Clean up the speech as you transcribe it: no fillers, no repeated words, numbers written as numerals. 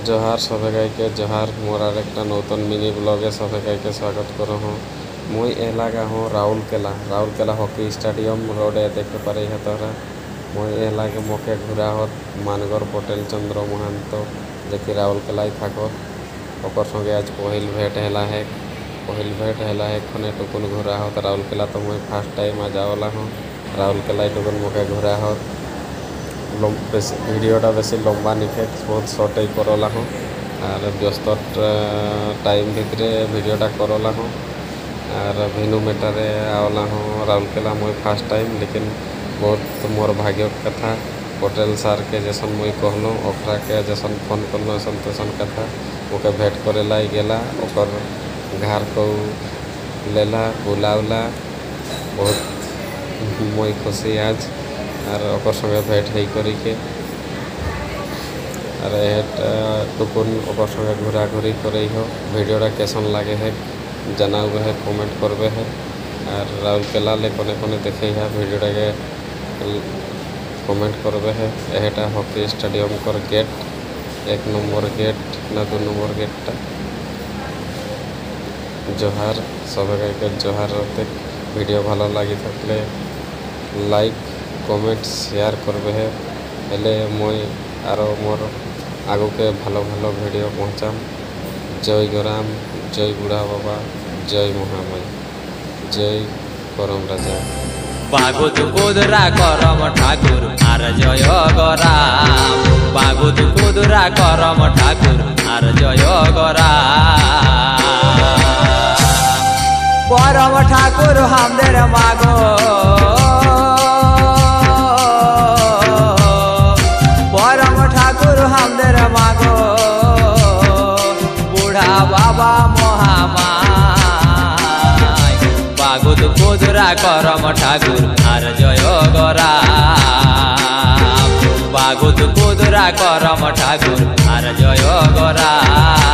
जोहार सबाइके जोहार मोर और एक नतून मिनी ब्लगे सबाइके स्वागत करो हूँ। मुई एलागा हूँ राउरकेला हॉकी स्टेडियम रोडे देखे पारे है तोरा। मुई एलागे मोके घुरा होत मानगर पटेल चंद्र महंत जे राउरकेला थाको ओकर संगे आज पहिल भेट है खने टुकुन घुरा होत राउरकेला। तो मुई फार्स्ट टाइम आज आवला हूँ राउरकेला टुकुन मोके घुरा होत भिडियोटा बेसि लम्बा निके बहुत सर्टे करला हूँ और व्यस्त टाइम भितरे भिडियोटा करला हूँ और भिनु मेटारे आवला हूँ राउरकेला मुई फार्स्ट टाइम। लेकिन बहुत मोर भाग्य कथा पटेल सार के जैसन मुई कहलूँ ओकरा के जैसन फोन करलूँ ऐसा तैसन कथा ओके भेंट करे लाई गेला ओकर घर को लेला बुलावला बहुत मुई खुशी आज और ओकर संगे भेंट है करी के और टुकुन ओकर संगे घूरा घूरी करे हो। भिडियोटा कैसन लगे है जनावे है कमेंट करबे है और राउरकेला ले कोने कोने देखे है भिडियोटा के कमेंट करबे है। एटा हॉकी स्टेडियम कर गेट 1 नम्बर गेट ना 2 नम्बर गेटा। जोहार सबाइके जोहार रहते भिडियो भालो लगी थकले लाइक कमेंट शेयर करबे है हेले मुई आरो मोर आगु के भालो भालो भिडियो पहुँचाम। जय गराम जय बुढ़ा बाबा जय महामाई जय करम राजा बागुद कुदरा करम ठाकुर आर जय गराम बागुद कुदरा करम ठाकुर आर जय गराम करम ठाकुर हमदेर मागो करम ठाकुर हमदेर मागो बुढ़ा बाबा महामाई बागुद कुदरा करम ठाकुर आर जय गराम बागुद कुदरा करम ठाकुर आर जय गराम।